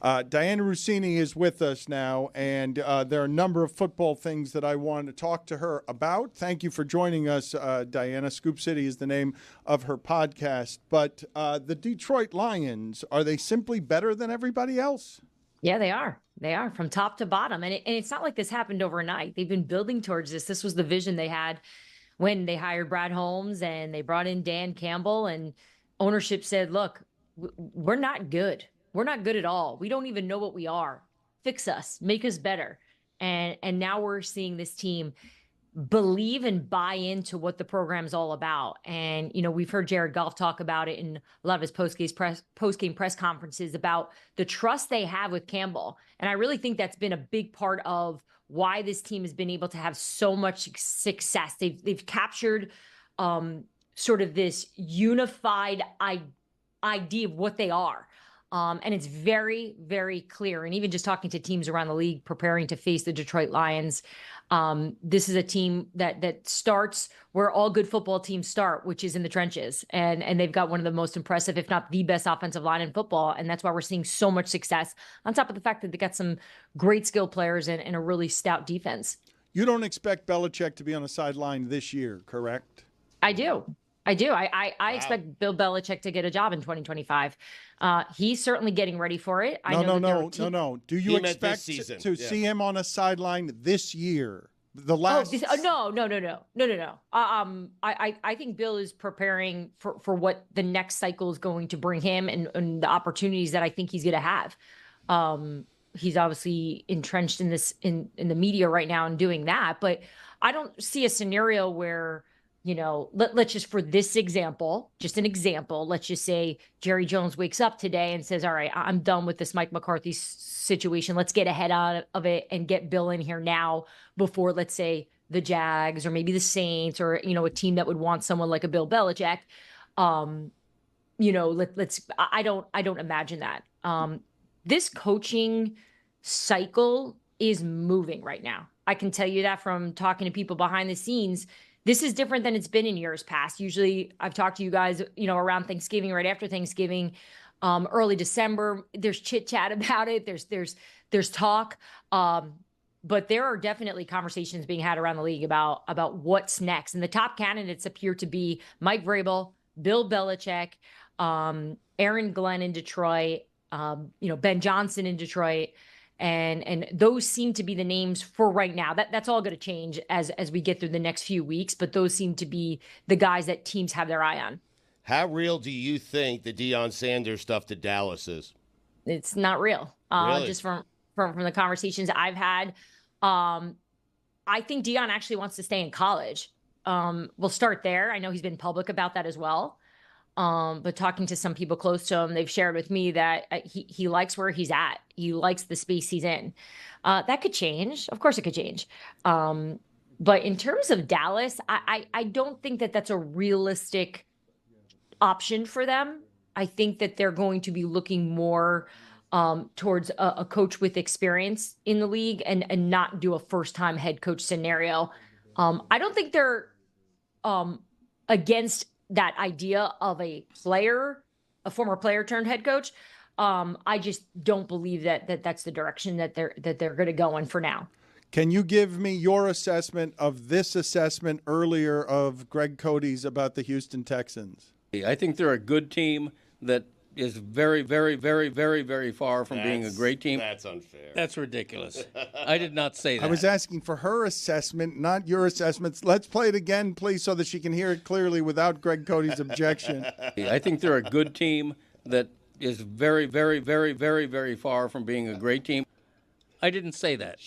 Dianna Russini is with us now, and there are a number of football things that I want to talk to her about. Thank you for joining us, Dianna. Scoop City is the name of her podcast. But the Detroit Lions, are they simply better than everybody else? Yeah, they are. They are from top to bottom. And it's not like this happened overnight. They've been building towards this. This was the vision they had when they hired Brad Holmes and they brought in Dan Campbell, and ownership said, look, we're not good. We're not good at all. We don't even know what we are. Fix us, make us better. And now we're seeing this team believe and buy into what the program's all about. And, you know, we've heard Jared Goff talk about it in a lot of his post-game press conferences about the trust they have with Campbell. And I really think that's been a big part of why this team has been able to have so much success. They've captured sort of this unified idea of what they are. And it's very, very clear. And even just talking to teams around the league preparing to face the Detroit Lions, this is a team that starts where all good football teams start, which is in the trenches. And they've got one of the most impressive, if not the best offensive line in football. And that's why we're seeing so much success, on top of the fact that they got some great skill players and a really stout defense. You don't expect Belichick to be on the sideline this year, correct? I do. I expect Bill Belichick to get a job in 2025. He's certainly getting ready for it. No. Do you expect to see him on a sideline this year? No. I think Bill is preparing for what the next cycle is going to bring him and the opportunities that I think he's going to have. He's obviously entrenched in this in the media right now and doing that, but I don't see a scenario where, you know, let's just, for this example, just an example, let's just say Jerry Jones wakes up today and says, all right, I'm done with this Mike McCarthy situation. Let's get ahead of it and get Bill in here now before, let's say, the Jags or maybe the Saints or, you know, a team that would want someone like a Bill Belichick. You know, I don't imagine that. This coaching cycle is moving right now. I can tell you that from talking to people behind the scenes. This is different than it's been in years past. Usually I've talked to you guys, you know, around Thanksgiving, right after Thanksgiving, early December, there's chit chat about it. There's talk. But there are definitely conversations being had around the league about what's next. And the top candidates appear to be Mike Vrabel, Bill Belichick, Aaron Glenn in Detroit, you know, Ben Johnson in Detroit. And those seem to be the names for right now. That's all going to change as we get through the next few weeks. But those seem to be the guys that teams have their eye on. How real do you think the Deion Sanders stuff to Dallas is? It's not real. Really? Just from the conversations I've had. I think Deion actually wants to stay in college. We'll start there. I know he's been public about that as well. But talking to some people close to him, they've shared with me that he likes where he's at. He likes the space he's in. That could change. Of course it could change. But in terms of Dallas, I don't think that that's a realistic option for them. I think that they're going to be looking more towards a coach with experience in the league and not do a first-time head coach scenario. I don't think they're against that idea of a former player turned head coach. I just don't believe that that's the direction that they're going to go in for now. Can you give me your assessment of this assessment earlier of Greg Cody's about the Houston Texans? I think they're a good team that is very, very, very, very, very far from being a great team. That's unfair. That's ridiculous. I did not say that. I was asking for her assessment, not your assessments. Let's play it again, please, so that she can hear it clearly without Greg Cody's objection. I think they're a good team that is very, very, very, very, very far from being a great team. I didn't say that.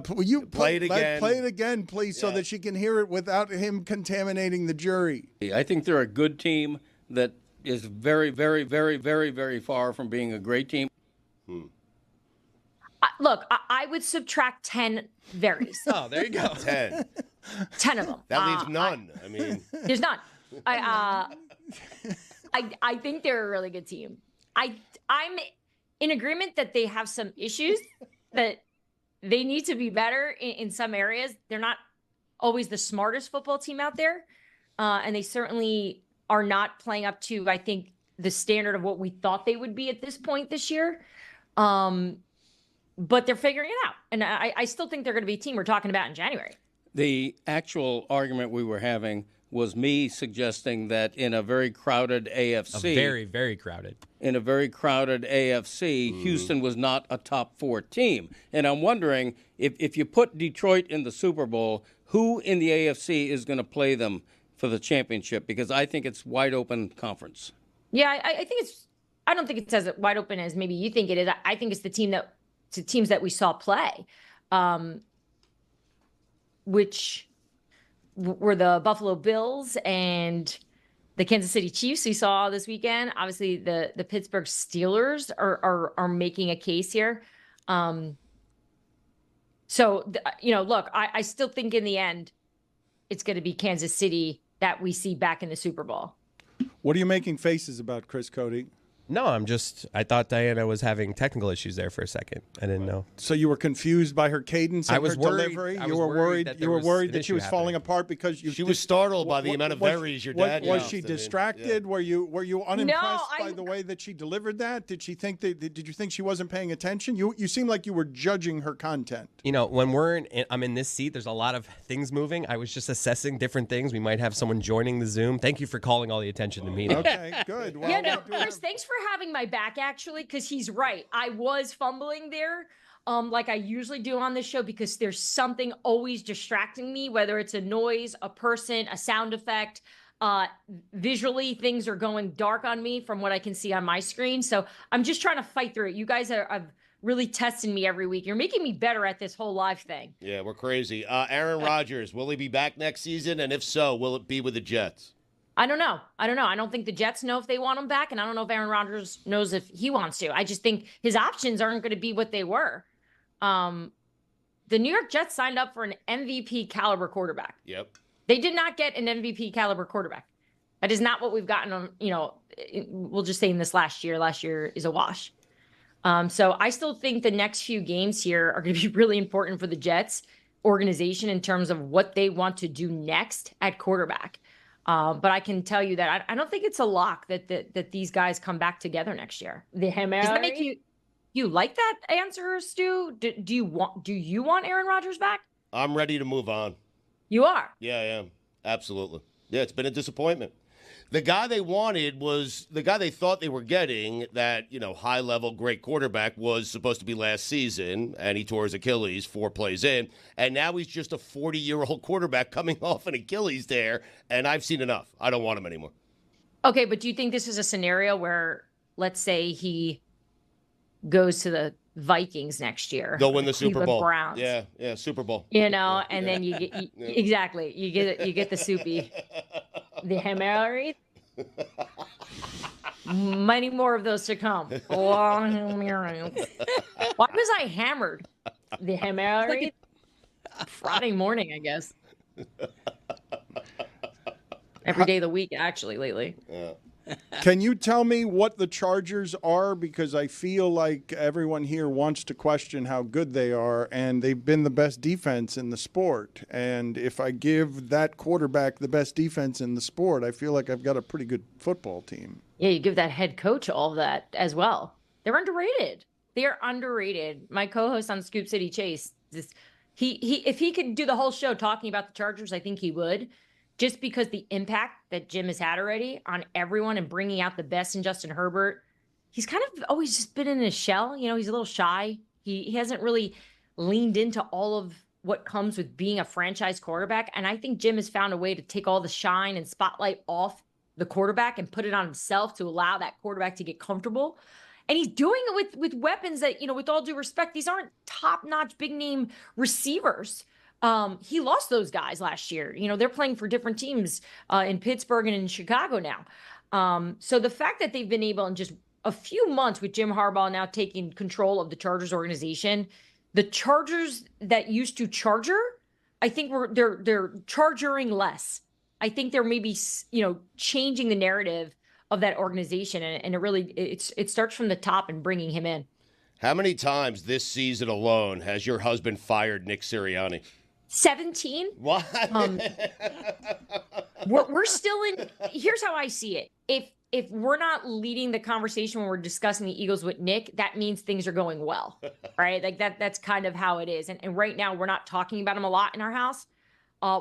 Will you play it again? Play it again, please, so that she can hear it without him contaminating the jury. I think they're a good team that is very, very, very, very, very far from being a great team. Look, I would subtract 10 varies. Oh, there you go. 10. 10 of them. That leaves none. There's none. I think they're a really good team. I'm in agreement that they have some issues, that they need to be better in some areas. They're not always the smartest football team out there. And they certainly are not playing up to, I think, the standard of what we thought they would be at this point this year. But they're figuring it out. And I still think they're going to be a team we're talking about in January. The actual argument we were having was me suggesting that in a very crowded AFC, very, very crowded. In a very crowded AFC, Houston was not a top 4 team. And I'm wondering if you put Detroit in the Super Bowl, who in the AFC is going to play them for the championship? Because I think it's wide open conference. Yeah, I think I don't think it's as wide open as maybe you think it is. I think it's the teams that we saw play, which were the Buffalo Bills and the Kansas City Chiefs we saw this weekend. Obviously, the Pittsburgh Steelers are making a case here. So, look, I still think in the end, it's going to be Kansas City that we see back in the Super Bowl. What are you making faces about, Chris Cody? No, I thought Dianna was having technical issues there for a second. I didn't know. So you were confused by her cadence and her delivery? You were worried that she was falling apart because she was startled by the amount of berries your dad was she distracted? Yeah. Were you unimpressed by the way that she delivered that? Did you think she wasn't paying attention? You seem like you were judging her content. When I'm in this seat, there's a lot of things moving. I was just assessing different things. We might have someone joining the Zoom. Thank you for calling all the attention to me. Okay, good. Well, Chris, thanks for having my back, actually, because he's right. I was fumbling there, like I usually do on this show, because there's something always distracting me, whether it's a noise, a person, a sound effect. Visually, things are going dark on me from what I can see on my screen. So I'm just trying to fight through it. You guys are really testing me every week. You're making me better at this whole live thing. Yeah, we're crazy. Aaron Rodgers, will he be back next season? And if so, will it be with the Jets? I don't know. I don't think the Jets know if they want him back, and I don't know if Aaron Rodgers knows if he wants to. I just think his options aren't going to be what they were. The New York Jets signed up for an MVP caliber quarterback. Yep. They did not get an MVP caliber quarterback. That is not what we've gotten on, we'll just say in this last year. Last year is a wash. So I still think the next few games here are going to be really important for the Jets organization in terms of what they want to do next at quarterback. But I can tell you that I don't think it's a lock that these guys come back together next year. Does that make you like that answer, Stu? Do you want Aaron Rodgers back? I'm ready to move on. You are? Yeah, I am. Absolutely. Yeah, it's been a disappointment. The guy they wanted was the guy they thought they were getting, that, high-level great quarterback, was supposed to be last season, and he tore his Achilles 4 plays in, and now he's just a 40-year-old quarterback coming off an Achilles tear, and I've seen enough. I don't want him anymore. Okay, but do you think this is a scenario where, let's say he goes to the Vikings next year? They'll win the Super Bowl. Browns. Yeah, Super Bowl. And then you get exactly. You get the soupy. The Hammer. Many more of those to come. Why was I hammered? The Hammer. Friday morning, I guess. Every day of the week, actually, lately. Yeah. Can you tell me what the Chargers are? Because I feel like everyone here wants to question how good they are, and they've been the best defense in the sport. And if I give that quarterback the best defense in the sport, I feel like I've got a pretty good football team. Yeah, you give that head coach all of that as well. They're underrated. They are underrated. My co-host on Scoop City Chase, if he could do the whole show talking about the Chargers, I think he would. Just because the impact that Jim has had already on everyone and bringing out the best in Justin Herbert. He's kind of always just been in his shell. He's a little shy. He hasn't really leaned into all of what comes with being a franchise quarterback. And I think Jim has found a way to take all the shine and spotlight off the quarterback and put it on himself to allow that quarterback to get comfortable. And he's doing it with weapons that, with all due respect, these aren't top-notch, big-name receivers. He lost those guys last year. They're playing for different teams in Pittsburgh and in Chicago now. So the fact that they've been able in just a few months with Jim Harbaugh now taking control of the Chargers organization, the Chargers that used to charger, I think they're chargering less. I think they're maybe, changing the narrative of that organization. And it starts from the top and bringing him in. How many times this season alone has your husband fired Nick Sirianni? 17. What? We're still in. Here's how I see it. if we're not leading the conversation when we're discussing the Eagles with Nick, that means things are going well, right? Like that's kind of how it is. And right now we're not talking about him a lot in our house,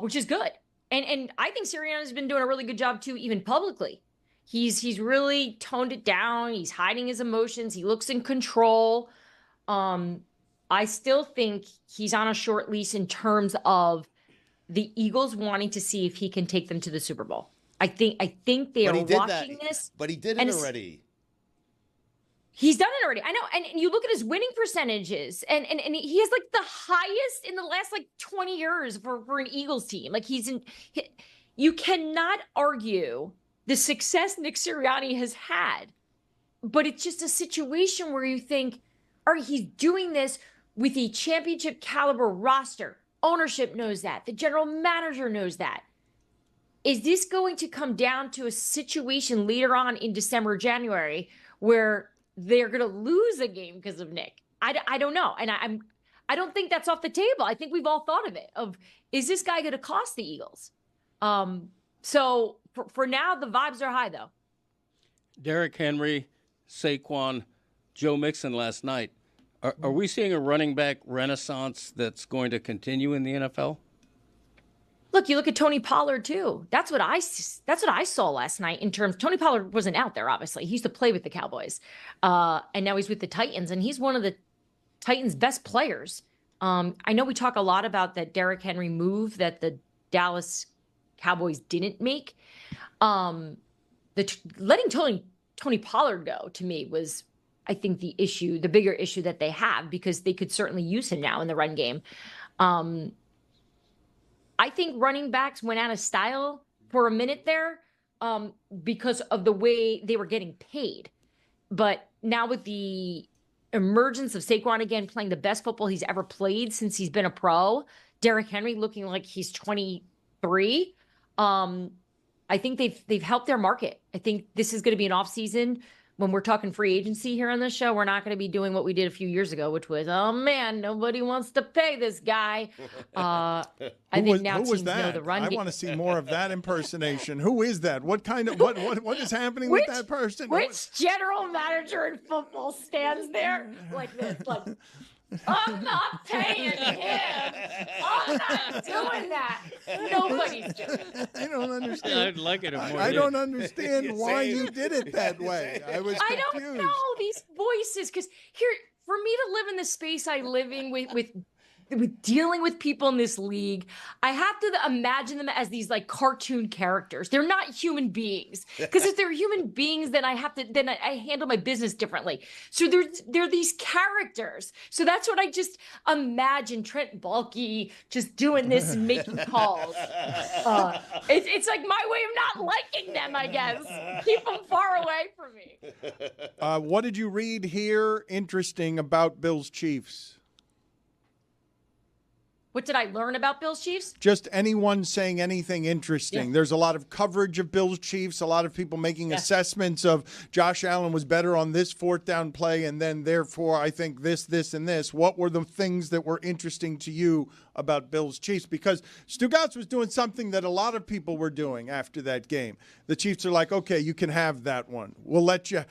which is good. And I think Sirianni's been doing a really good job too, even publicly. He's really toned it down. He's hiding his emotions. He looks in control. I still think he's on a short leash in terms of the Eagles wanting to see if he can take them to the Super Bowl. I think they are watching this. But he did it already. He's done it already. I know. And you look at his winning percentages, and he has like the highest in the last like 20 years for an Eagles team. Like you cannot argue the success Nick Sirianni has had, but it's just a situation where you think, all right, he's doing this with a championship caliber roster. Ownership knows that. The general manager knows that. Is this going to come down to a situation later on in December, January, where they're going to lose a game because of Nick? I don't know. And I don't think that's off the table. I think we've all thought of it, is this guy going to cost the Eagles? So for now, the vibes are high, though. Derrick Henry, Saquon, Joe Mixon last night. Are we seeing a running back renaissance that's going to continue in the NFL? Look, you look at Tony Pollard too. That's what I saw last night in terms. Tony Pollard wasn't out there, obviously. He used to play with the Cowboys, and now he's with the Titans, and he's one of the Titans' best players. I know we talk a lot about that Derrick Henry move that the Dallas Cowboys didn't make. Letting Tony Pollard go, to me, was, I think, the bigger issue that they have, because they could certainly use him now in the run game. I think running backs went out of style for a minute there because of the way they were getting paid. But now with the emergence of Saquon again playing the best football he's ever played since he's been a pro, Derrick Henry looking like he's 23, I think they've helped their market. I think this is going to be an offseason. When we're talking free agency here on this show, we're not going to be doing what we did a few years ago, which was, oh man, nobody wants to pay this guy. I think now teams know the run game. I want to see more of that impersonation. Who is that? What kind of what is happening with that person? Which general manager in football stands there like this? Like, I'm not paying him. I'm not doing that. Nobody's doing it. I don't understand. I'd like it more. I don't understand why you did it that way. I don't know these voices, because here, for me to live in the space I live in with dealing with people in this league, I have to imagine them as these like cartoon characters. They're not human beings, because if they're human beings, then I handle my business differently. So they're these characters. So that's what I just imagine Trent Baalke just doing this and making calls. It's like my way of not liking them, I guess. Keep them far away from me. What did you read here interesting about Bills Chiefs? What did I learn about Bills Chiefs? Just anyone saying anything interesting. Yeah. There's a lot of coverage of Bills Chiefs, a lot of people making assessments of Josh Allen was better on this fourth down play, and then therefore I think this, and this. What were the things that were interesting to you about Bills Chiefs? Because Stugotz was doing something that a lot of people were doing after that game. The Chiefs are like, okay, you can have that one. We'll let you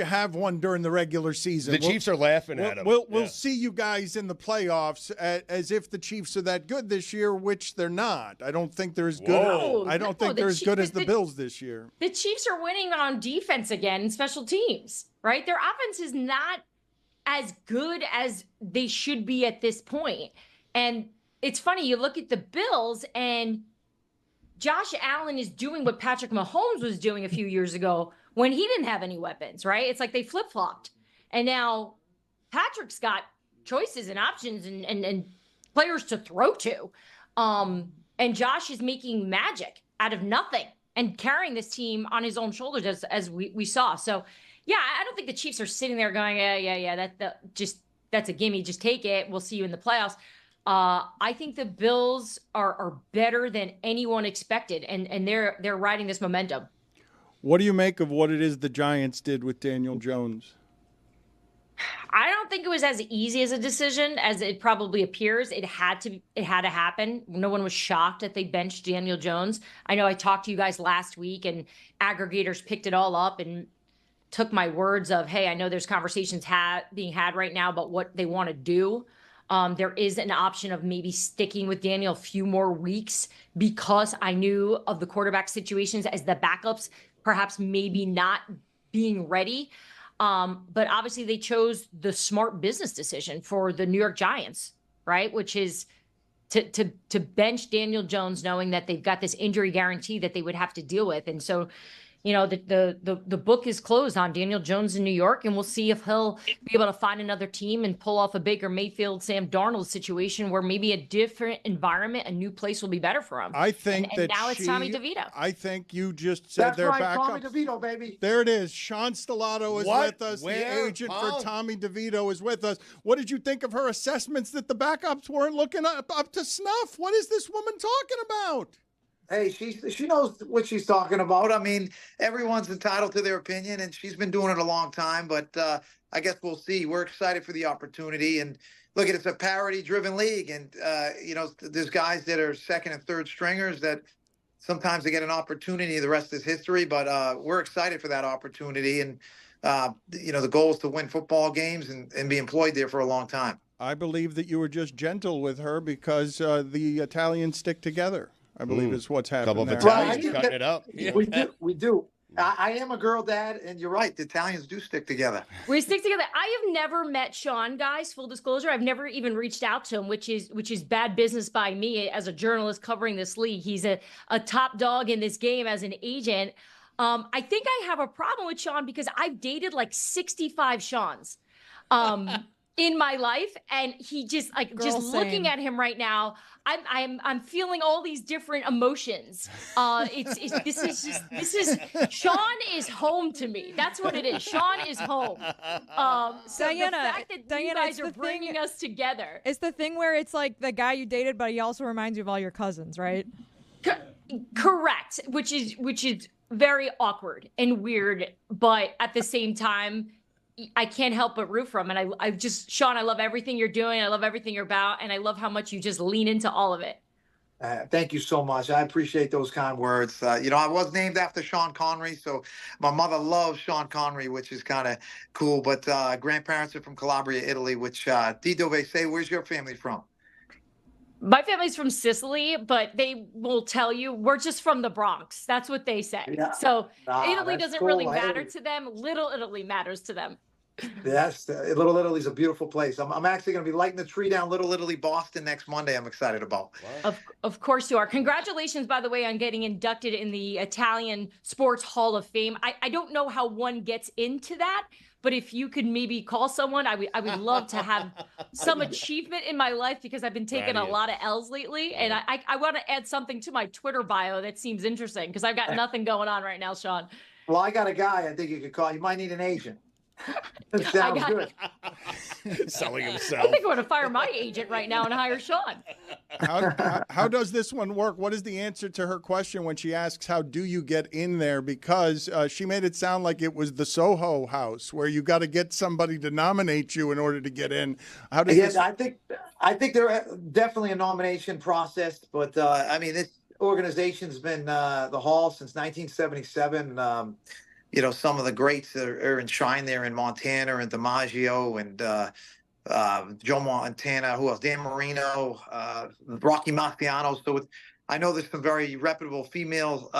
have one during the regular season. The Chiefs are laughing at him. We'll see you guys in the playoffs as if the Chiefs are that good this year, which they're not. I don't think they're as good. I don't think they're as good as the Bills this year. The Chiefs are winning on defense again and special teams, right? Their offense is not as good as they should be at this point. And it's funny, you look at the Bills and Josh Allen is doing what Patrick Mahomes was doing a few years ago when he didn't have any weapons, right? It's like they flip-flopped. And now Patrick's got choices and options and players to throw to. And Josh is making magic out of nothing and carrying this team on his own shoulders as we saw. So, yeah, I don't think the Chiefs are sitting there going, that's a gimme, just take it. We'll see you in the playoffs. I think the Bills are better than anyone expected, and they're riding this momentum. What do you make of what it is the Giants did with Daniel Jones? I don't think it was as easy as a decision as it probably appears. It had to happen. No one was shocked that they benched Daniel Jones. I know I talked to you guys last week and aggregators picked it all up and took my words of, hey, I know there's conversations being had right now about what they want to do. There is an option of maybe sticking with Daniel a few more weeks because I knew of the quarterback situations as the backups, perhaps maybe not being ready. But obviously they chose the smart business decision for the New York Giants, right? Which is to bench Daniel Jones, knowing that they've got this injury guarantee that they would have to deal with. And so, you know, the book is closed on Daniel Jones in New York, and we'll see if he'll be able to find another team and pull off a Baker Mayfield, Sam Darnold situation where maybe a different environment, a new place will be better for him. I think and now it's Tommy DeVito. I think you just said their backup. Tommy DeVito, baby. There it is. Sean Stellato is with us. Where? The agent for Tommy DeVito is with us. What did you think of her assessments that the backups weren't looking up to snuff? What is this woman talking about? Hey, she knows what she's talking about. I mean, everyone's entitled to their opinion, and she's been doing it a long time. But I guess we'll see. We're excited for the opportunity. And look, it's a parity-driven league, and you know, there's guys that are second and third stringers that sometimes they get an opportunity. The rest is history. But we're excited for that opportunity, and you know, the goal is to win football games and be employed there for a long time. I believe that you were just gentle with her because the Italians stick together. I believe is what's happening. Couple of there. Italians cutting it up. We do. I am a girl dad, and you're right. The Italians do stick together. We stick together. I have never met Sean, guys. Full disclosure, I've never even reached out to him, which is bad business by me as a journalist covering this league. He's a top dog in this game as an agent. I think I have a problem with Sean because I've dated like 65 Seans. In my life, and he just like looking at him right now, I'm feeling all these different emotions. This is Sean is home to me. That's what it is. Sean is home. So Dianna, the fact that you guys are bringing us together, it's the thing where it's like the guy you dated, but he also reminds you of all your cousins, right? Correct. Which is very awkward and weird, but at the same time, I can't help but root for him. And I just, Sean, I love everything you're doing. I love everything you're about. And I love how much you just lean into all of it. Thank you so much. I appreciate those kind words. You know, I was named after Sean Connery, so my mother loves Sean Connery, which is kind of cool. But grandparents are from Calabria, Italy, which Di Dove say, where's your family from? My family's from Sicily, but they will tell you we're just from the Bronx. That's what they say. Yeah. So Italy doesn't really matter to them. Little Italy matters to them. Yes, Little Italy's a beautiful place. I'm actually going to be lighting the tree down Little Italy, Boston next Monday. I'm excited about. Wow. Of course you are. Congratulations, by the way, on getting inducted in the Italian Sports Hall of Fame. I don't know how one gets into that, but if you could maybe call someone, I would love to have some achievement in my life because I've been taking a lot of L's lately. And I want to add something to my Twitter bio that seems interesting because I've got nothing going on right now, Sean. Well, I got a guy I think you could call. You might need an agent. Sounds good. Selling himself. I think I want to fire my agent right now and hire Sean. How does this one work? What is the answer to her question when she asks, how do you get in there? Because she made it sound like it was the Soho House where you got to get somebody to nominate you in order to get in. How does this... I think there definitely a nomination process, but I mean, this organization's been the Hall since 1977. You know, some of the greats that are enshrined there in Montana and DiMaggio and Joe Montana, who else? Dan Marino, Rocky Marciano. So I know there's some very reputable female,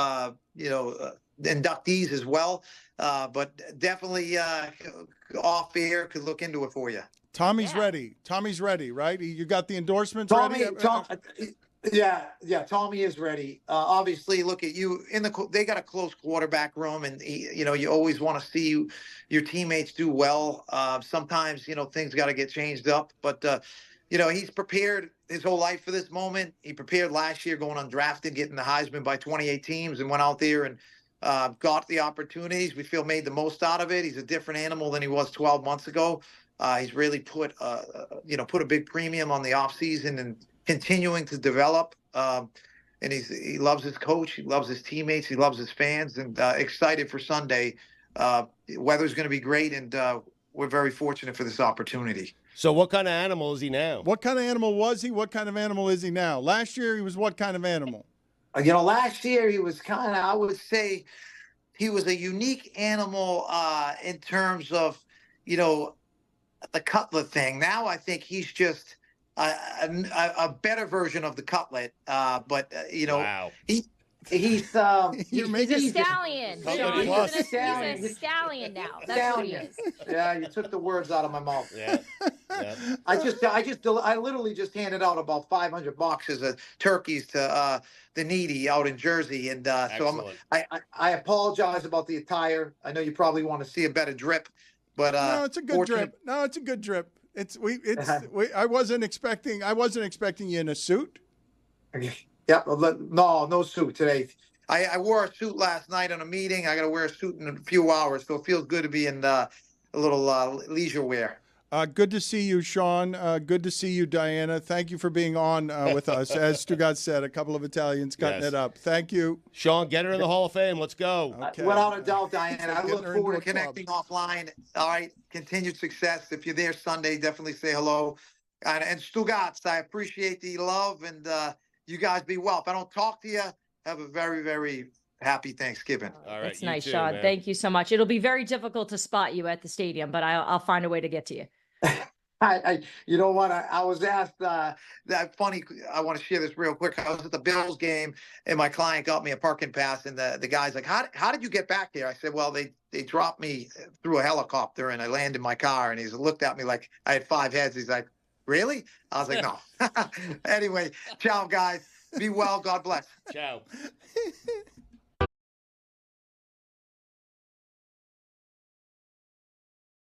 inductees as well. But definitely off air could look into it for you. Tommy's ready. Tommy's ready, right? You got the endorsements ready? Yeah, Tommy is ready. Obviously, look at you they got a close quarterback room, and you always want to see your teammates do well. Sometimes things got to get changed up, but he's prepared his whole life for this moment. He prepared last year going undrafted, getting the Heisman by 28 teams, and went out there and got the opportunities. We feel made the most out of it. He's a different animal than he was 12 months ago. He's really put a big premium on the offseason and continuing to develop, and he loves his coach, he loves his teammates, he loves his fans, and excited for Sunday. Weather's going to be great, and we're very fortunate for this opportunity. So what kind of animal is he now? What kind of animal was he? What kind of animal is he now? Last year he was what kind of animal? Last year he was kind of, I would say, he was a unique animal in terms of, the cutlet thing. Now I think he's just a better version of the cutlet. Wow. He's a stallion. Somebody Sean. plus. He's a stallion now. That's what he is. Yeah, you took the words out of my mouth. Yeah. I literally just handed out about 500 boxes of turkeys to the needy out in Jersey, and so I apologize about the attire. I know you probably want to see a better drip, but no, it's a good drip. No, it's a good drip. I wasn't expecting you in a suit. Yeah, no suit today. I wore a suit last night on a meeting. I got to wear a suit in a few hours, so it feels good to be in a little leisure wear. Good to see you, Sean. Good to see you, Dianna. Thank you for being on with us. As Stugotz said, a couple of Italians cutting it up. Thank you. Sean, get her in the Hall of Fame. Let's go. Okay. Without a doubt, Dianna. I look her forward to into a club. connecting offline. All right. Continued success. If you're there Sunday, definitely say hello. And Stugotz, I appreciate the love, and you guys be well. If I don't talk to you, have a very, very happy Thanksgiving. All right. That's you nice, too, Sean. man. Thank you so much. It'll be very difficult to spot you at the stadium, but I'll find a way to get to you. You know what? I was asked that funny. I want to share this real quick. I was at the Bills game, and my client got me a parking pass, and the guy's like, "How did you get back there?" I said, "Well, they dropped me through a helicopter, and I landed in my car." And he looked at me like I had 5 heads. He's like, "Really?" I was like, "No." Anyway, ciao, guys. Be well. God bless. Ciao.